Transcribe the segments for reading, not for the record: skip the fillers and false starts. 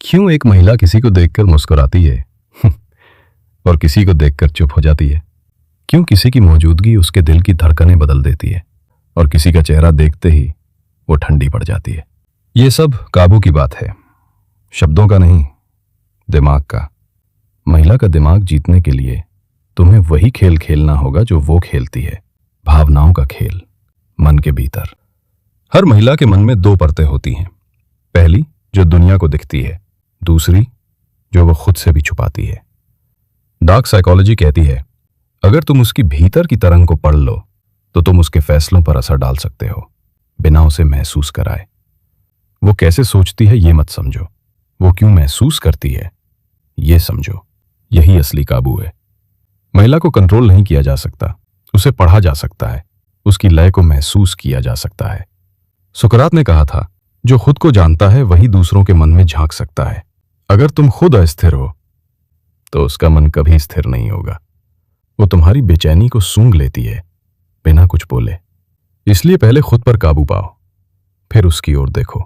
क्यों एक महिला किसी को देखकर मुस्कुराती है और किसी को देखकर चुप हो जाती है? क्यों किसी की मौजूदगी उसके दिल की धड़कनें बदल देती है और किसी का चेहरा देखते ही वो ठंडी पड़ जाती है? ये सब काबू की बात है, शब्दों का नहीं, दिमाग का। महिला का दिमाग जीतने के लिए तुम्हें वही खेल खेलना होगा जो वो खेलती है, भावनाओं का खेल, मन के भीतर। हर महिला के मन में दो परतें होती हैं। पहली जो दुनिया को दिखती है, दूसरी जो वो खुद से भी छुपाती है। डार्क साइकोलॉजी कहती है अगर तुम उसकी भीतर की तरंग को पढ़ लो तो तुम उसके फैसलों पर असर डाल सकते हो बिना उसे महसूस कराए। वो कैसे सोचती है ये मत समझो, वो क्यों महसूस करती है ये समझो। यही असली काबू है। महिला को कंट्रोल नहीं किया जा सकता, उसे पढ़ा जा सकता है, उसकी लय को महसूस किया जा सकता है। सुकरात ने कहा था जो खुद को जानता है वही दूसरों के मन में झांक सकता है। अगर तुम खुद अस्थिर हो तो उसका मन कभी स्थिर नहीं होगा। वो तुम्हारी बेचैनी को सूंघ लेती है बिना कुछ बोले। इसलिए पहले खुद पर काबू पाओ, फिर उसकी ओर देखो।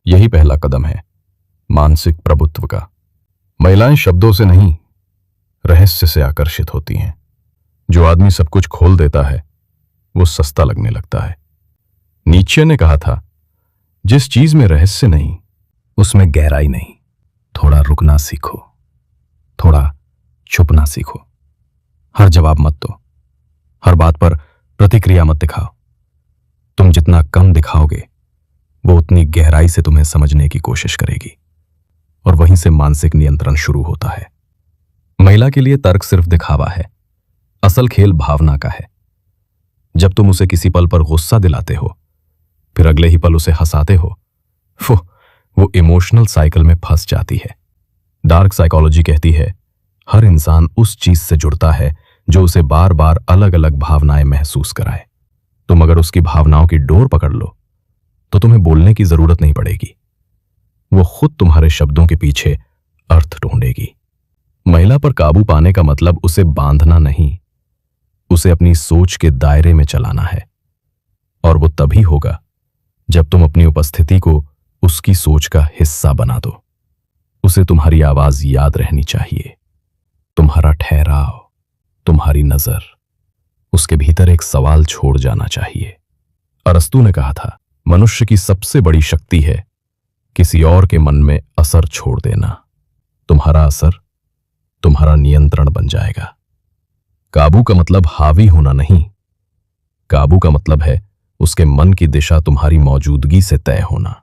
यही पहला कदम है मानसिक प्रभुत्व का। महिलाएं शब्दों से नहीं, रहस्य से आकर्षित होती हैं। जो आदमी सब कुछ खोल देता है वो सस्ता लगने लगता है। नीचे ने कहा था जिस चीज में रहस्य नहीं उसमें गहराई नहीं। थोड़ा रुकना सीखो, थोड़ा छुपना सीखो। हर जवाब मत दो, हर बात पर प्रतिक्रिया मत दिखाओ। तुम जितना कम दिखाओगे वो उतनी गहराई से तुम्हें समझने की कोशिश करेगी और वहीं से मानसिक नियंत्रण शुरू होता है। महिला के लिए तर्क सिर्फ दिखावा है, असल खेल भावना का है। जब तुम उसे किसी पल पर गुस्सा दिलाते हो फिर अगले ही पल उसे हंसाते हो, वो इमोशनल साइकिल में फंस जाती है। डार्क साइकोलॉजी कहती है हर इंसान उस चीज से जुड़ता है जो उसे बार बार अलग अलग भावनाएं महसूस कराए। तुम अगर उसकी भावनाओं की डोर पकड़ लो तो तुम्हें बोलने की जरूरत नहीं पड़ेगी, वो खुद तुम्हारे शब्दों के पीछे अर्थ ढूंढेगी। महिला पर काबू पाने का मतलब उसे बांधना नहीं, उसे अपनी सोच के दायरे में चलाना है। और वो तभी होगा जब तुम अपनी उपस्थिति को उसकी सोच का हिस्सा बना दो। उसे तुम्हारी आवाज याद रहनी चाहिए, तुम्हारा ठहराव, तुम्हारी नजर। उसके भीतर एक सवाल छोड़ जाना चाहिए। अरस्तू ने कहा था मनुष्य की सबसे बड़ी शक्ति है किसी और के मन में असर छोड़ देना। तुम्हारा असर तुम्हारा नियंत्रण बन जाएगा। काबू का मतलब हावी होना नहीं, काबू का मतलब है उसके मन की दिशा तुम्हारी मौजूदगी से तय होना।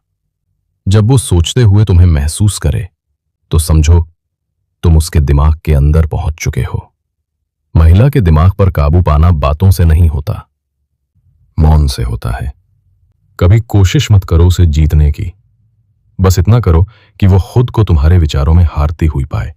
जब वो सोचते हुए तुम्हें महसूस करे तो समझो तुम उसके दिमाग के अंदर पहुंच चुके हो। महिला के दिमाग पर काबू पाना बातों से नहीं होता, मौन से होता है। कभी कोशिश मत करो उसे जीतने की, बस इतना करो कि वो खुद को तुम्हारे विचारों में हारती हुई पाए।